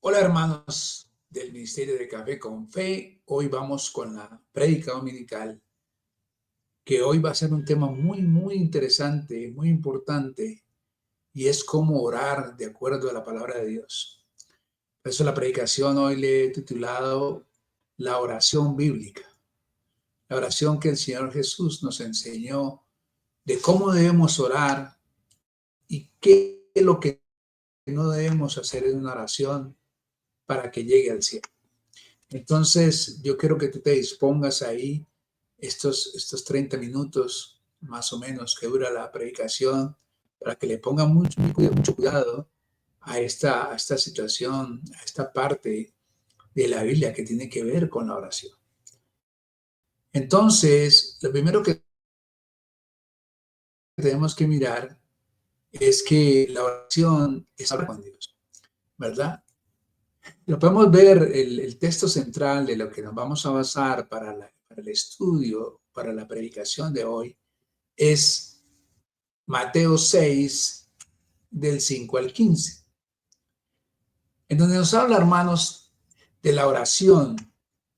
Hola hermanos del Ministerio de Café con Fe. Hoy vamos con la prédica dominical, que hoy va a ser un tema muy interesante, muy importante, y es cómo orar de acuerdo a la palabra de Dios. Por eso la predicación hoy le he titulado La oración bíblica, la oración que el Señor Jesús nos enseñó de cómo debemos orar y qué es lo que no debemos hacer en una oración para que llegue al cielo. Entonces, yo quiero que tú te dispongas ahí estos 30 minutos más o menos que dura la predicación, para que le pongan mucho cuidado a esta situación, a esta parte de la Biblia que tiene que ver con la oración. Entonces, lo primero que tenemos que mirar es que la oración es hablar con Dios, ¿verdad? Lo podemos ver, el texto central de lo que nos vamos a basar para el estudio, para la predicación de hoy, es Mateo 6, del 5 al 15, en donde nos habla, hermanos, de la oración,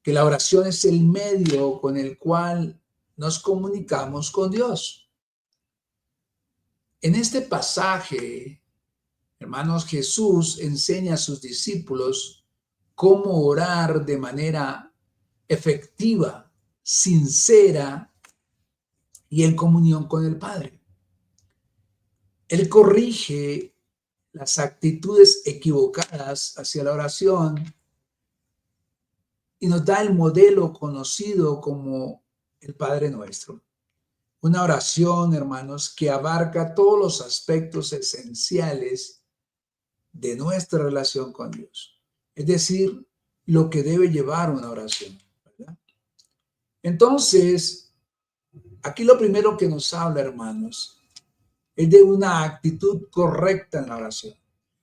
que la oración es el medio con el cual nos comunicamos con Dios. En este pasaje, hermanos, Jesús enseña a sus discípulos cómo orar de manera efectiva, sincera y en comunión con el Padre. Él corrige las actitudes equivocadas hacia la oración y nos da el modelo conocido como el Padre Nuestro. Una oración, hermanos, que abarca todos los aspectos esenciales de nuestra relación con Dios. Es decir, lo que debe llevar una oración, ¿verdad? Entonces, aquí lo primero que nos habla, hermanos, es de una actitud correcta en la oración.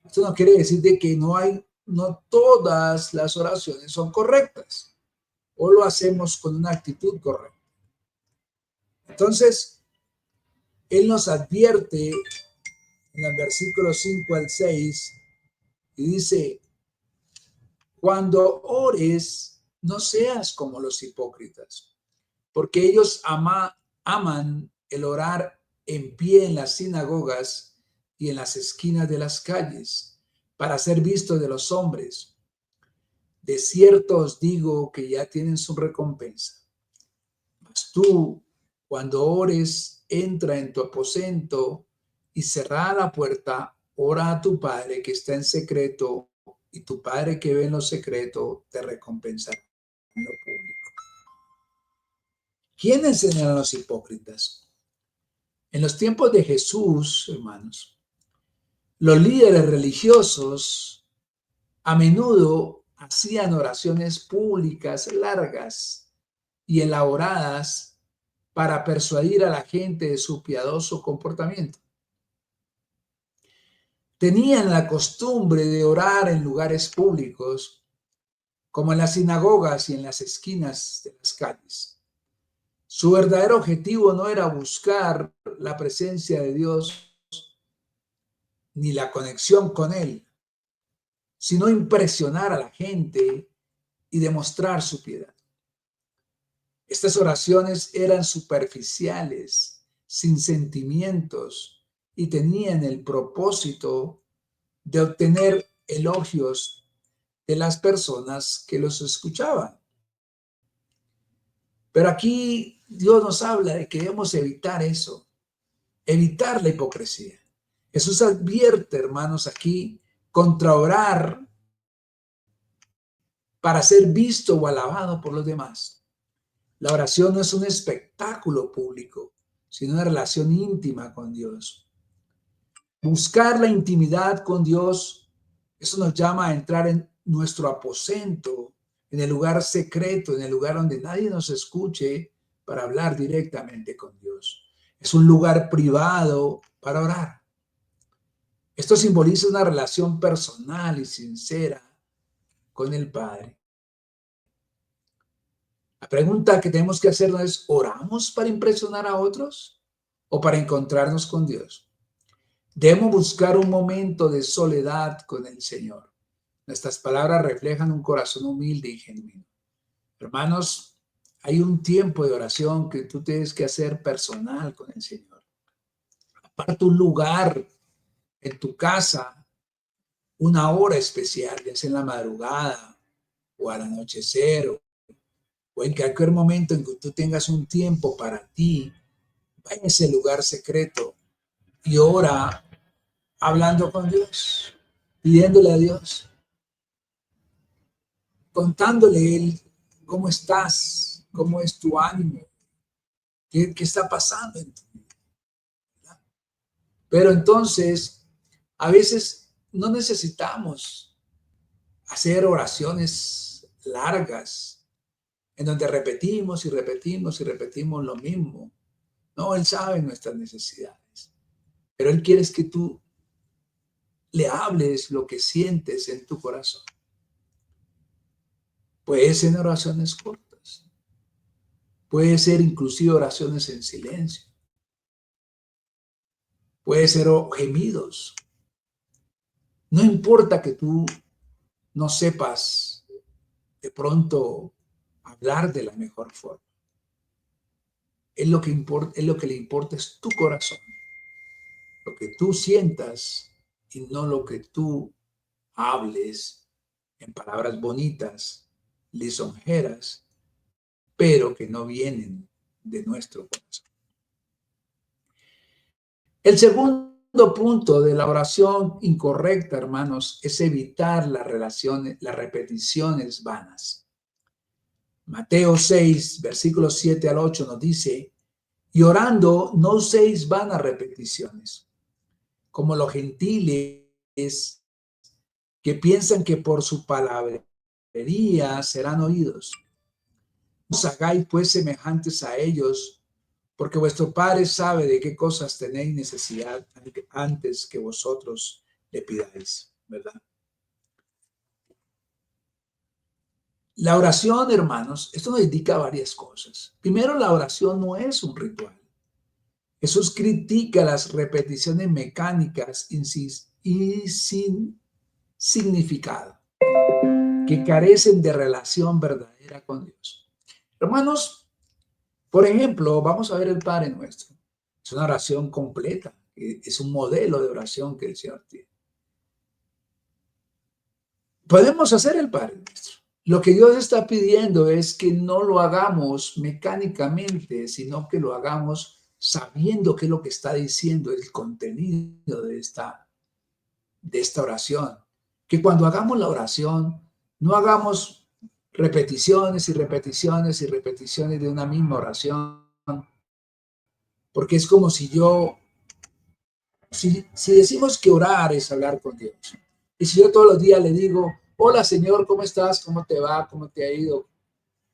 Esto no quiere decir de que no todas las oraciones son correctas o lo hacemos con una actitud correcta. Entonces, Él nos advierte en el versículo 5 al 6 y dice, cuando ores, no seas como los hipócritas, porque ellos aman el orar en pie en las sinagogas y en las esquinas de las calles, para ser vistos de los hombres. De cierto os digo que ya tienen su recompensa. Mas tú, cuando ores, entra en tu aposento y cerrada la puerta, ora a tu Padre que está en secreto, y tu Padre que ve en lo secreto te recompensará en lo público. ¿Quiénes eran los hipócritas? En los tiempos de Jesús, hermanos, los líderes religiosos a menudo hacían oraciones públicas largas y elaboradas para persuadir a la gente de su piadoso comportamiento. Tenían la costumbre de orar en lugares públicos, como en las sinagogas y en las esquinas de las calles. Su verdadero objetivo no era buscar la presencia de Dios ni la conexión con Él, sino impresionar a la gente y demostrar su piedad. Estas oraciones eran superficiales, sin sentimientos, y tenían el propósito de obtener elogios de las personas que los escuchaban. Pero aquí Dios nos habla de que debemos evitar eso, evitar la hipocresía. Jesús advierte, hermanos, aquí contra orar para ser visto o alabado por los demás. La oración no es un espectáculo público, sino una relación íntima con Dios. Buscar la intimidad con Dios, eso nos llama a entrar en nuestro aposento, en el lugar secreto, en el lugar donde nadie nos escuche, para hablar directamente con Dios. Es un lugar privado para orar. Esto simboliza una relación personal y sincera con el Padre. La pregunta que tenemos que hacernos es, ¿oramos para impresionar a otros o para encontrarnos con Dios? Debemos buscar un momento de soledad con el Señor. Nuestras palabras reflejan un corazón humilde y genuino. Hermanos, hay un tiempo de oración que tú tienes que hacer personal con el Señor. Aparta un lugar en tu casa, una hora especial, ya sea en la madrugada o al anochecer o en cualquier momento en que tú tengas un tiempo para ti. Vaya a ese lugar secreto y ora hablando con Dios, pidiéndole a Dios, contándole Él cómo estás, cómo es tu ánimo, qué está pasando en tu vida. Pero entonces, a veces no necesitamos hacer oraciones largas en donde repetimos y repetimos y repetimos lo mismo. No, Él sabe nuestras necesidades, pero Él quiere que tú le hables lo que sientes en tu corazón. Puede ser en oraciones cortas, puede ser inclusive oraciones en silencio, puede ser gemidos. No importa que tú no sepas de pronto hablar de la mejor forma. Es lo que importa, es lo que le importa es tu corazón, lo que tú sientas y no lo que tú hables en palabras bonitas, lisonjeras, pero que no vienen de nuestro corazón. El segundo punto de la oración incorrecta, hermanos, es evitar las relaciones, las repeticiones vanas. Mateo 6, versículos 7 al 8 nos dice, y orando no uséis vanas repeticiones, como los gentiles que piensan que por su palabrería serán oídos. No os hagáis pues semejantes a ellos, porque vuestro Padre sabe de qué cosas tenéis necesidad antes que vosotros le pidáis, ¿verdad? La oración, hermanos, esto nos indica varias cosas. Primero, la oración no es un ritual. Jesús critica las repeticiones mecánicas y sin significado, que carecen de relación verdadera con Dios. Hermanos, por ejemplo, vamos a ver el Padre Nuestro. Es una oración completa, es un modelo de oración que el Señor tiene. Podemos hacer el Padre Nuestro. Lo que Dios está pidiendo es que no lo hagamos mecánicamente, sino que lo hagamos sabiendo qué es lo que está diciendo el contenido de esta oración. Que cuando hagamos la oración, no hagamos repeticiones y repeticiones y repeticiones de una misma oración, porque es como si decimos que orar es hablar con Dios, y si yo todos los días le digo, hola Señor, ¿cómo estás? ¿Cómo te va? ¿Cómo te ha ido?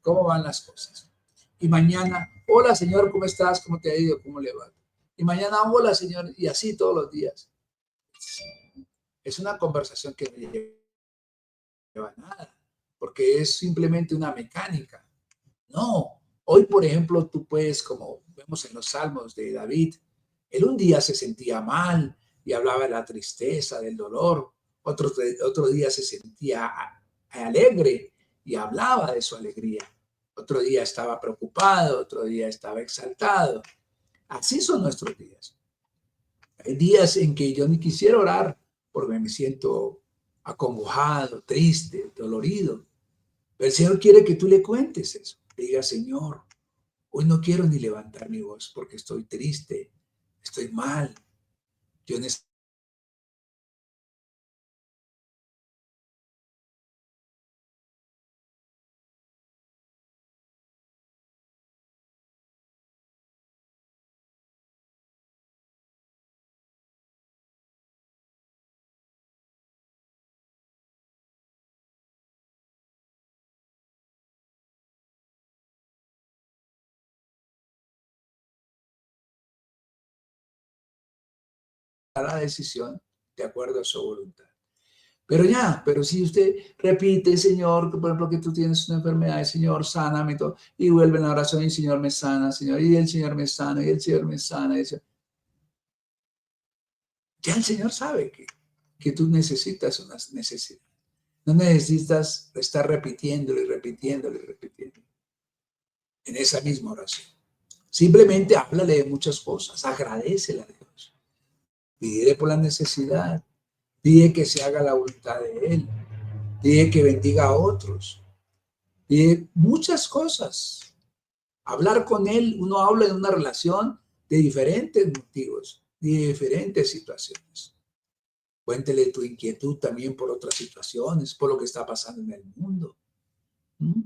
¿Cómo van las cosas? Y mañana, hola Señor, ¿cómo estás? ¿Cómo te ha ido? ¿Cómo le va? Y mañana, hola Señor, y así todos los días. Es una conversación que no lleva a nada, porque es simplemente una mecánica. No, hoy por ejemplo tú puedes, como vemos en los salmos de David, él un día se sentía mal y hablaba de la tristeza, del dolor, otro día se sentía alegre y hablaba de su alegría, otro día estaba preocupado, otro día estaba exaltado. Así son nuestros días. Hay días en que yo ni quisiera orar porque me siento acongojado, triste, dolorido. Pero el Señor quiere que tú le cuentes eso. Le diga, Señor, hoy no quiero ni levantar mi voz porque estoy triste, estoy mal. Yo necesito tomar la decisión de acuerdo a su voluntad. Pero si usted repite, Señor, que por ejemplo que tú tienes una enfermedad, Señor, sáname, todo, y vuelve en la oración y el Señor me sana, Señor, y el Señor me sana, y el Señor me sana, ya el Señor sabe que tú necesitas unas necesidades. No necesitas estar repitiéndolo y repitiéndolo y repitiéndolo en esa misma oración. Simplemente háblale de muchas cosas, agradécele a Dios, pídele por la necesidad, pide que se haga la voluntad de Él, pide que bendiga a otros, pide muchas cosas. Hablar con Él, uno habla de una relación de diferentes motivos, de diferentes situaciones. Cuéntele tu inquietud también por otras situaciones, por lo que está pasando en el mundo. ¿Mm?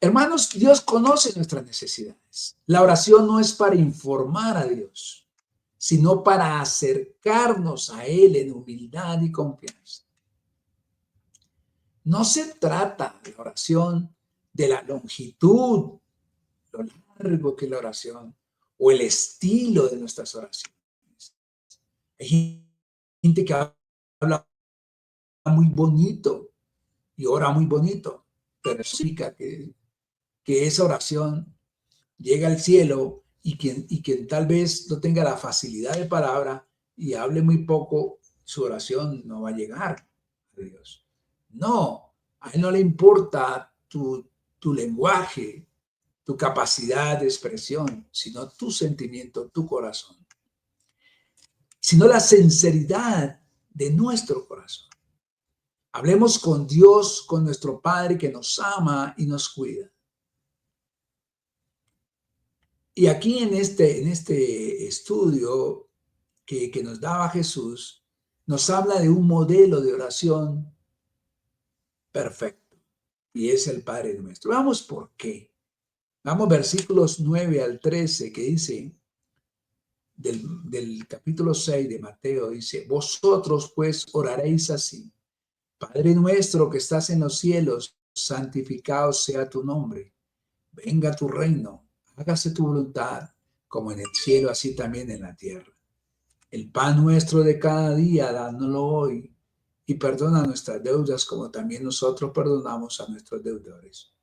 Hermanos, Dios conoce nuestras necesidades. La oración no es para informar a Dios, sino para acercarnos a Él en humildad y confianza. No se trata de la oración de la longitud, lo largo que es la oración, o el estilo de nuestras oraciones. Hay gente que habla muy bonito y ora muy bonito, pero significa que esa oración llega al cielo y quien tal vez no tenga la facilidad de palabra y hable muy poco, su oración no va a llegar a Dios. No, a Él no le importa tu lenguaje, tu capacidad de expresión, sino tu sentimiento, tu corazón, sino la sinceridad de nuestro corazón. Hablemos con Dios, con nuestro Padre que nos ama y nos cuida. Y aquí en este estudio que nos daba Jesús, nos habla de un modelo de oración perfecto, y es el Padre nuestro. Vamos por qué. Vamos versículos 9 al 13 que dice, del capítulo 6 de Mateo, dice, vosotros pues oraréis así. Padre nuestro que estás en los cielos, santificado sea tu nombre. Venga tu reino, hágase tu voluntad, como en el cielo, así también en la tierra. El pan nuestro de cada día, dándolo hoy, y perdona nuestras deudas como también nosotros perdonamos a nuestros deudores.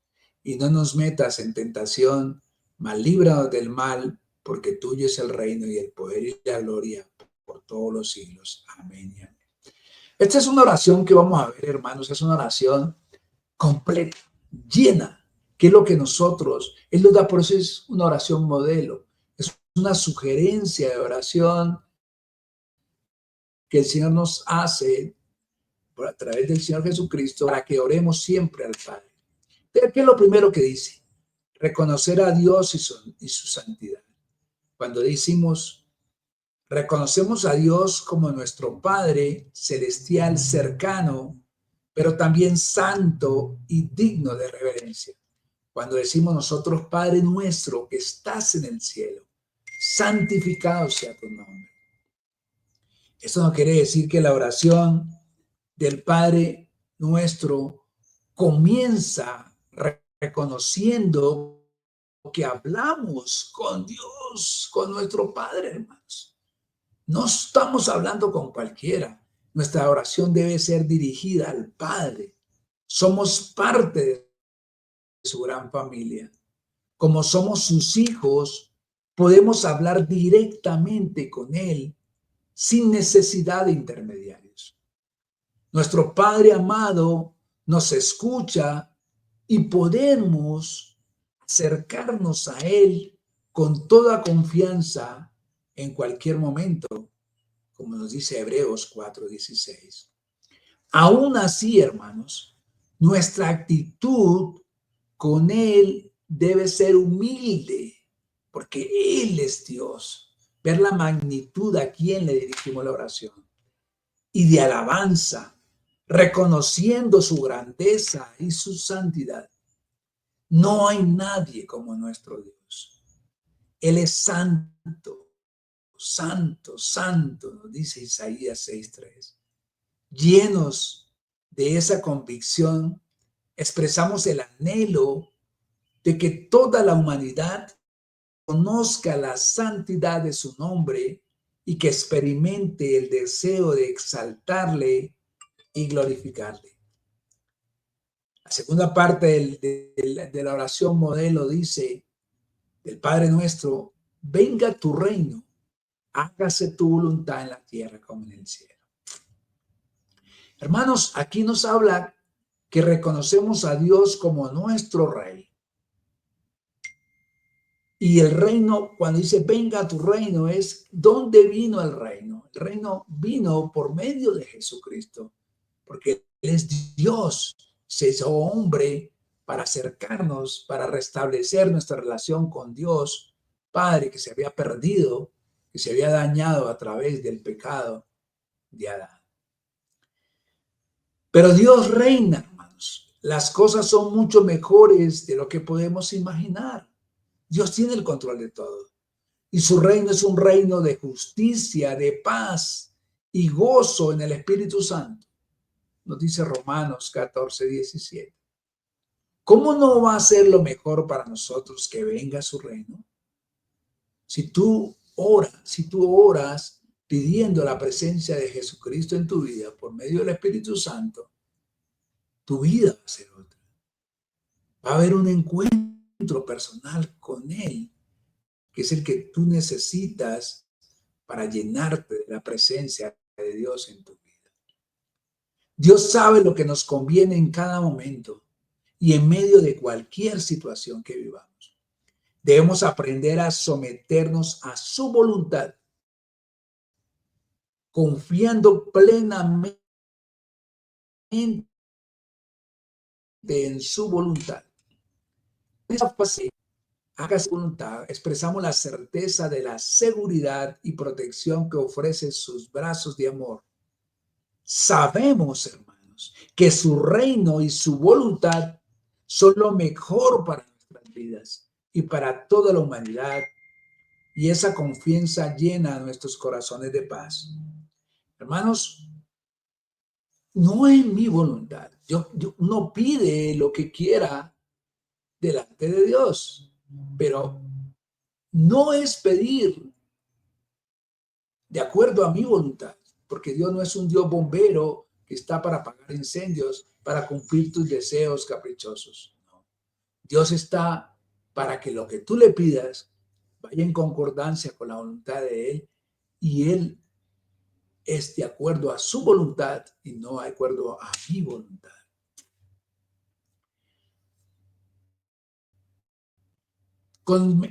Y no nos metas en tentación, mas líbranos del mal, porque tuyo es el reino y el poder y la gloria por todos los siglos. Amén y amén. Esta es una oración que vamos a ver, hermanos, es una oración completa, llena, que es lo que nosotros, Él nos da, por eso es una oración modelo, es una sugerencia de oración que el Señor nos hace a través del Señor Jesucristo para que oremos siempre al Padre. ¿Qué es lo primero que dice? Reconocer a Dios y su santidad. Cuando decimos, reconocemos a Dios como nuestro Padre celestial cercano, pero también santo y digno de reverencia. Cuando decimos nosotros, Padre nuestro que estás en el cielo, santificado sea tu nombre. Esto no quiere decir que la oración del Padre nuestro comienza reconociendo que hablamos con Dios, con nuestro Padre, hermanos. No estamos hablando con cualquiera. Nuestra oración debe ser dirigida al Padre. Somos parte de su gran familia. Como somos sus hijos, podemos hablar directamente con Él sin necesidad de intermediarios. Nuestro Padre amado nos escucha y podemos acercarnos a Él con toda confianza en cualquier momento, como nos dice Hebreos 4:16. Aún así, hermanos, nuestra actitud con Él debe ser humilde, porque Él es Dios. Ver la magnitud a quien le dirigimos la oración y de alabanza, reconociendo su grandeza y su santidad. No hay nadie como nuestro Dios. Él es santo, santo, santo, nos dice Isaías 6:3. Llenos de esa convicción, expresamos el anhelo de que toda la humanidad conozca la santidad de su nombre y que experimente el deseo de exaltarle y glorificarle. La segunda parte de la oración modelo dice, del Padre nuestro, venga tu reino, hágase tu voluntad en la tierra como en el cielo. Hermanos, aquí nos habla que reconocemos a Dios como nuestro Rey. Y el reino, cuando dice venga a tu reino, es ¿dónde vino el reino? El reino vino por medio de Jesucristo, porque Él es Dios, se hizo hombre para acercarnos, para restablecer nuestra relación con Dios, Padre, que se había perdido, que se había dañado a través del pecado de Adán. Pero Dios reina, hermanos. Las cosas son mucho mejores de lo que podemos imaginar. Dios tiene el control de todo. Y su reino es un reino de justicia, de paz y gozo en el Espíritu Santo. Nos dice Romanos 14:17. ¿Cómo no va a ser lo mejor para nosotros que venga su reino? Si tú oras pidiendo la presencia de Jesucristo en tu vida por medio del Espíritu Santo, tu vida va a ser otra. Va a haber un encuentro personal con Él, que es el que tú necesitas para llenarte de la presencia de Dios en tu vida. Dios sabe lo que nos conviene en cada momento y en medio de cualquier situación que vivamos. Debemos aprender a someternos a su voluntad, confiando plenamente en su voluntad. En esa fase, haga su voluntad, expresamos la certeza de la seguridad y protección que ofrecen sus brazos de amor. Sabemos, hermanos, que su reino y su voluntad son lo mejor para nuestras vidas y para toda la humanidad, y esa confianza llena nuestros corazones de paz. Hermanos, no es mi voluntad. Yo no pide lo que quiera delante de Dios, pero no es pedir de acuerdo a mi voluntad, porque Dios no es un Dios bombero que está para apagar incendios, para cumplir tus deseos caprichosos. No. Dios está para que lo que tú le pidas vaya en concordancia con la voluntad de Él, y Él es de acuerdo a su voluntad y no de acuerdo a mi voluntad.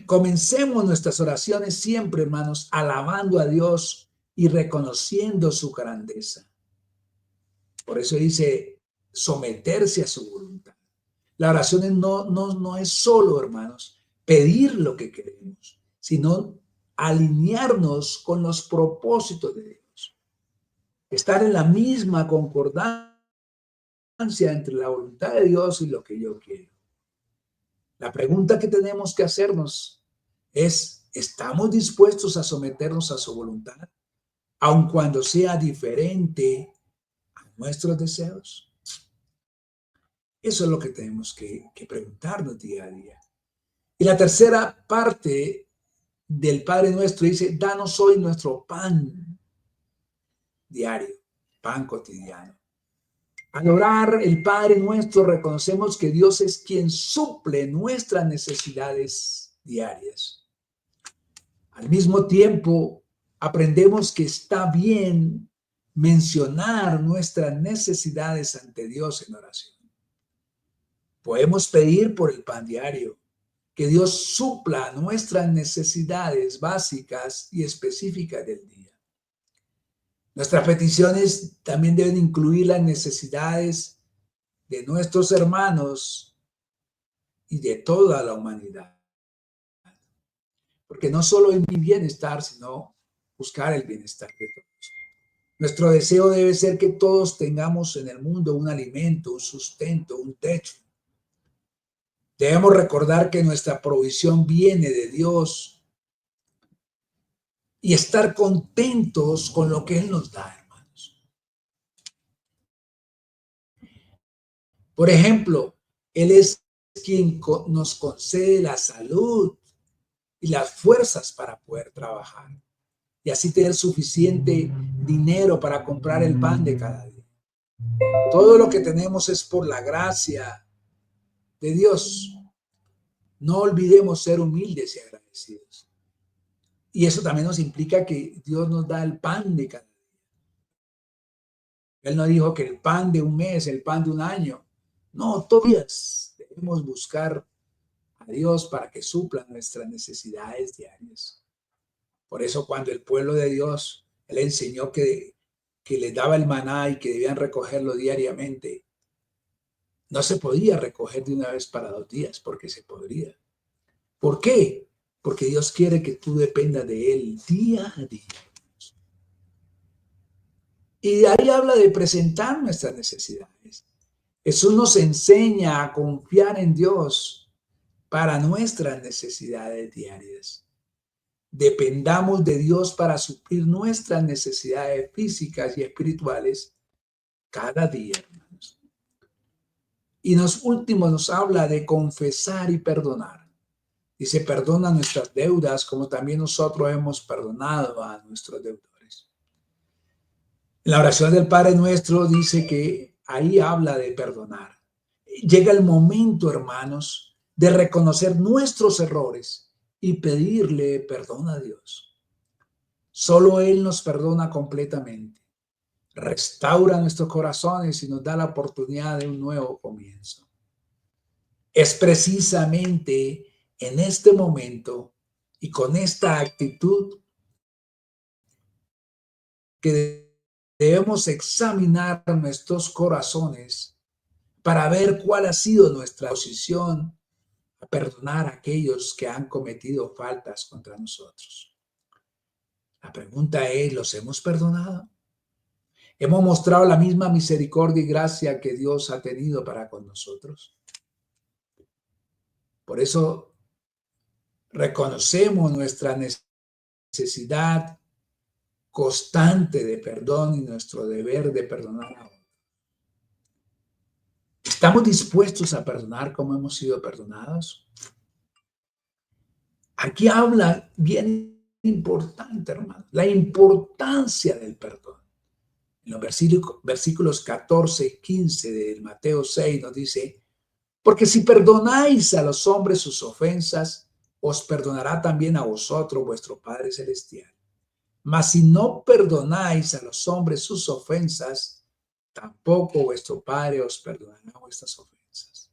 Comencemos nuestras oraciones siempre, hermanos, alabando a Dios y reconociendo su grandeza. Por eso dice someterse a su voluntad. La oración no es solo, hermanos, pedir lo que queremos, sino alinearnos con los propósitos de Dios. Estar en la misma concordancia entre la voluntad de Dios y lo que yo quiero. La pregunta que tenemos que hacernos es, ¿estamos dispuestos a someternos a su voluntad, aun cuando sea diferente a nuestros deseos? Eso es lo que tenemos que preguntarnos día a día. Y la tercera parte del Padre Nuestro dice, danos hoy nuestro pan diario, pan cotidiano. Al orar el Padre Nuestro, reconocemos que Dios es quien suple nuestras necesidades diarias. Al mismo tiempo, aprendemos que está bien mencionar nuestras necesidades ante Dios en oración. Podemos pedir por el pan diario, que Dios supla nuestras necesidades básicas y específicas del día. Nuestras peticiones también deben incluir las necesidades de nuestros hermanos y de toda la humanidad. Porque no solo es mi bienestar, sino buscar el bienestar de todos. Nuestro deseo debe ser que todos tengamos en el mundo un alimento, un sustento, un techo. Debemos recordar que nuestra provisión viene de Dios y estar contentos con lo que Él nos da, hermanos. Por ejemplo, Él es quien nos concede la salud y las fuerzas para poder trabajar y así tener suficiente dinero para comprar el pan de cada día. Todo lo que tenemos es por la gracia de Dios. No olvidemos ser humildes y agradecidos. Y eso también nos implica que Dios nos da el pan de cada día. Él no dijo que el pan de un mes, el pan de un año. No, todos los días debemos buscar a Dios para que supla nuestras necesidades diarias. Por eso cuando el pueblo de Dios, Él enseñó que les daba el maná y que debían recogerlo diariamente, no se podía recoger de una vez para 2 días, porque se podría. ¿Por qué? Porque Dios quiere que tú dependas de Él día a día. Y de ahí habla de presentar nuestras necesidades. Jesús nos enseña a confiar en Dios para nuestras necesidades diarias. Dependamos de Dios para suplir nuestras necesidades físicas y espirituales cada día, hermanos. Y los últimos nos habla de confesar y perdonar. Dice, perdona nuestras deudas como también nosotros hemos perdonado a nuestros deudores. En la oración del Padre Nuestro dice que ahí habla de perdonar. Llega el momento, hermanos, de reconocer nuestros errores y pedirle perdón a Dios. Solo Él nos perdona completamente, restaura nuestros corazones y nos da la oportunidad de un nuevo comienzo. Es precisamente en este momento y con esta actitud que debemos examinar nuestros corazones para ver cuál ha sido nuestra posición a perdonar a aquellos que han cometido faltas contra nosotros. La pregunta es, ¿los hemos perdonado? ¿Hemos mostrado la misma misericordia y gracia que Dios ha tenido para con nosotros? Por eso reconocemos nuestra necesidad constante de perdón y nuestro deber de perdonar a otros. ¿Estamos dispuestos a perdonar como hemos sido perdonados? Aquí habla bien importante, hermano, la importancia del perdón. En los versículos 14 y 15 de Mateo 6 nos dice, porque si perdonáis a los hombres sus ofensas, os perdonará también a vosotros vuestro Padre Celestial. Mas si no perdonáis a los hombres sus ofensas, tampoco vuestro Padre os perdonará vuestras ofensas.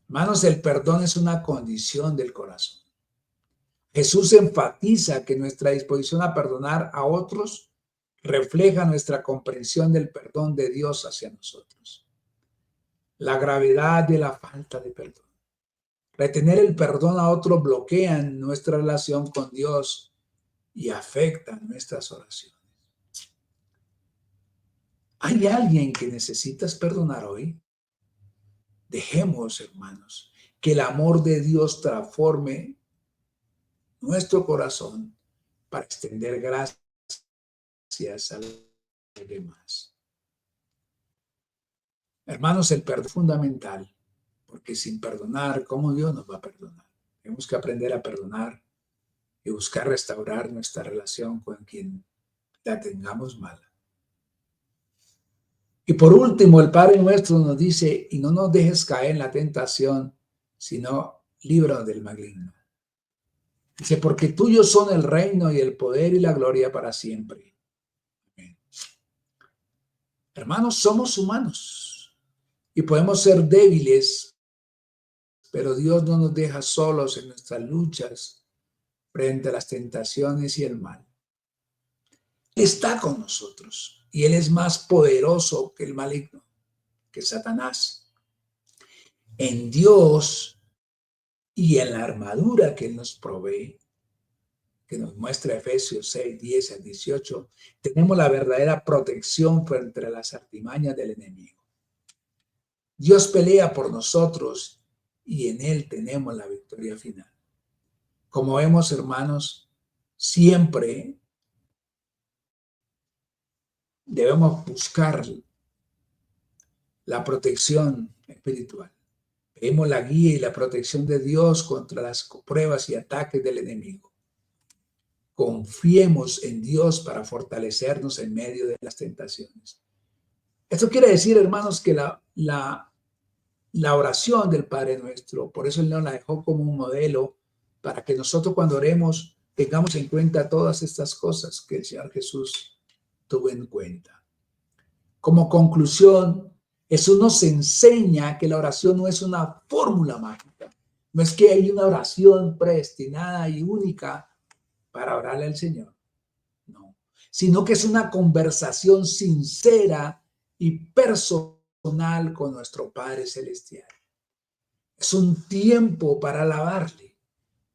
Hermanos, el perdón es una condición del corazón. Jesús enfatiza que nuestra disposición a perdonar a otros refleja nuestra comprensión del perdón de Dios hacia nosotros. La gravedad de la falta de perdón. Retener el perdón a otros bloquea nuestra relación con Dios y afecta nuestras oraciones. ¿Hay alguien que necesitas perdonar hoy? Dejemos, hermanos, que el amor de Dios transforme nuestro corazón para extender gracias a los demás. Hermanos, el perdón es fundamental, porque sin perdonar, ¿cómo Dios nos va a perdonar? Tenemos que aprender a perdonar y buscar restaurar nuestra relación con quien la tengamos mala. Y por último, el Padre Nuestro nos dice, y no nos dejes caer en la tentación, sino líbranos del maligno. Dice, porque tuyos son el reino y el poder y la gloria para siempre. Amén. Hermanos, somos humanos y podemos ser débiles, pero Dios no nos deja solos en nuestras luchas frente a las tentaciones y el mal. Él está con nosotros y Él es más poderoso que el maligno, que Satanás. En Dios y en la armadura que Él nos provee, que nos muestra Efesios 6, 10 al 18, tenemos la verdadera protección frente a las artimañas del enemigo. Dios pelea por nosotros y en Él tenemos la victoria final. Como vemos, hermanos, siempre debemos buscar la protección espiritual. Pedimos la guía y la protección de Dios contra las pruebas y ataques del enemigo. Confiemos en Dios para fortalecernos en medio de las tentaciones. Esto quiere decir, hermanos, que la oración del Padre Nuestro, por eso Él nos la dejó como un modelo, para que nosotros cuando oremos tengamos en cuenta todas estas cosas que el Señor Jesús tuvo en cuenta. Como conclusión, Jesús nos enseña que la oración no es una fórmula mágica. No es que hay una oración predestinada y única para orarle al Señor. No, sino que es una conversación sincera y personal con nuestro Padre Celestial. Es un tiempo para alabarle,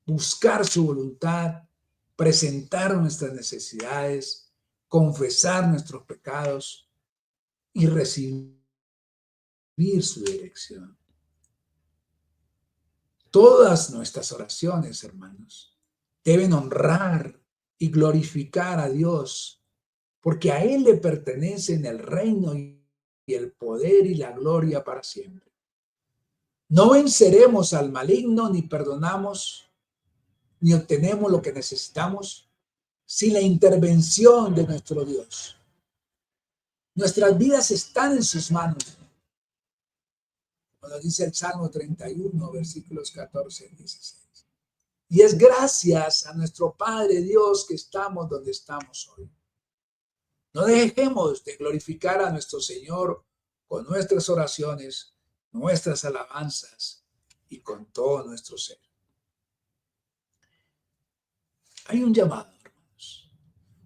buscar su voluntad, presentar nuestras necesidades, confesar nuestros pecados y recibir su dirección. Todas nuestras oraciones, hermanos, deben honrar y glorificar a Dios, porque a Él le pertenecen el reino y el poder y la gloria para siempre. No venceremos al maligno, ni perdonamos, ni obtenemos lo que necesitamos sin la intervención de nuestro Dios. Nuestras vidas están en sus manos. Como dice el Salmo 31, versículos 14 y 16. Y es gracias a nuestro Padre Dios que estamos donde estamos hoy. No dejemos de glorificar a nuestro Señor con nuestras oraciones, nuestras alabanzas y con todo nuestro ser. Hay un llamado, hermanos.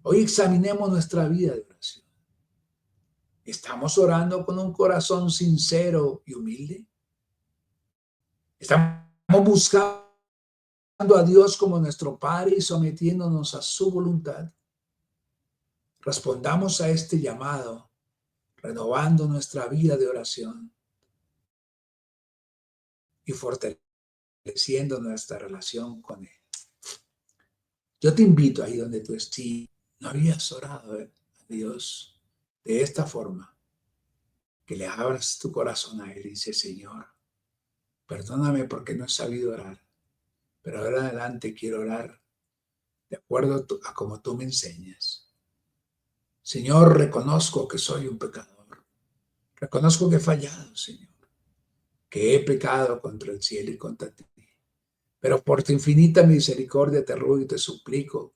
Hoy examinemos nuestra vida de oración. ¿Estamos orando con un corazón sincero y humilde? ¿Estamos buscando a Dios como nuestro Padre y sometiéndonos a su voluntad? Respondamos a este llamado, renovando nuestra vida de oración y fortaleciendo nuestra relación con Él. Yo te invito ahí donde tú estés. ¿No habías orado a Dios de esta forma? Que le abras tu corazón a Él y dice: Señor, perdóname porque no he sabido orar, pero ahora en adelante quiero orar de acuerdo a como tú me enseñas. Señor, reconozco que soy un pecador. Reconozco que he fallado, Señor, que he pecado contra el cielo y contra ti. Pero por tu infinita misericordia te ruego y te suplico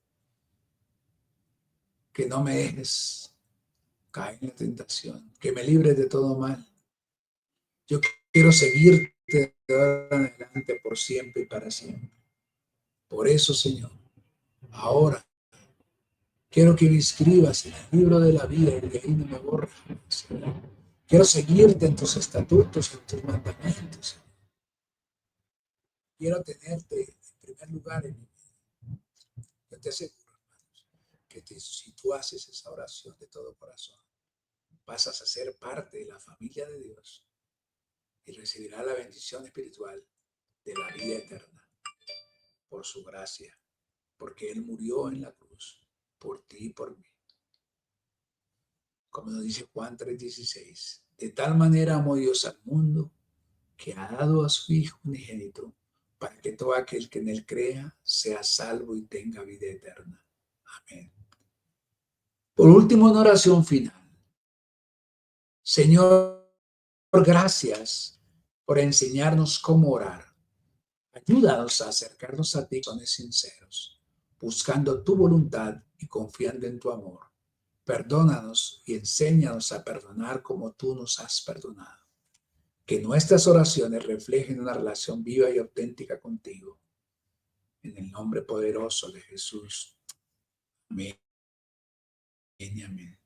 que no me dejes caer en la tentación, que me libres de todo mal. Yo quiero seguirte de ahora en adelante por siempre y para siempre. Por eso, Señor, ahora quiero que me inscribas en el libro de la vida y de ahí no me borres. Quiero seguirte en tus estatutos, en tus mandamientos. Quiero tenerte en primer lugar en mi vida. Yo te aseguro, hermanos, que si tú haces esa oración de todo corazón, pasas a ser parte de la familia de Dios y recibirás la bendición espiritual de la vida eterna por su gracia, porque Él murió en la cruz por ti y por mí. Como nos dice Juan 3:16, de tal manera amó Dios al mundo que ha dado a su Hijo unigénito para que todo aquel que en Él crea sea salvo y tenga vida eterna. Amén. Por último, una oración final. Señor, gracias por enseñarnos cómo orar. Ayúdanos a acercarnos a ti con sinceros, buscando tu voluntad y confiando en tu amor. Perdónanos y enséñanos a perdonar como tú nos has perdonado. Que nuestras oraciones reflejen una relación viva y auténtica contigo. En el nombre poderoso de Jesús. Amén y amén.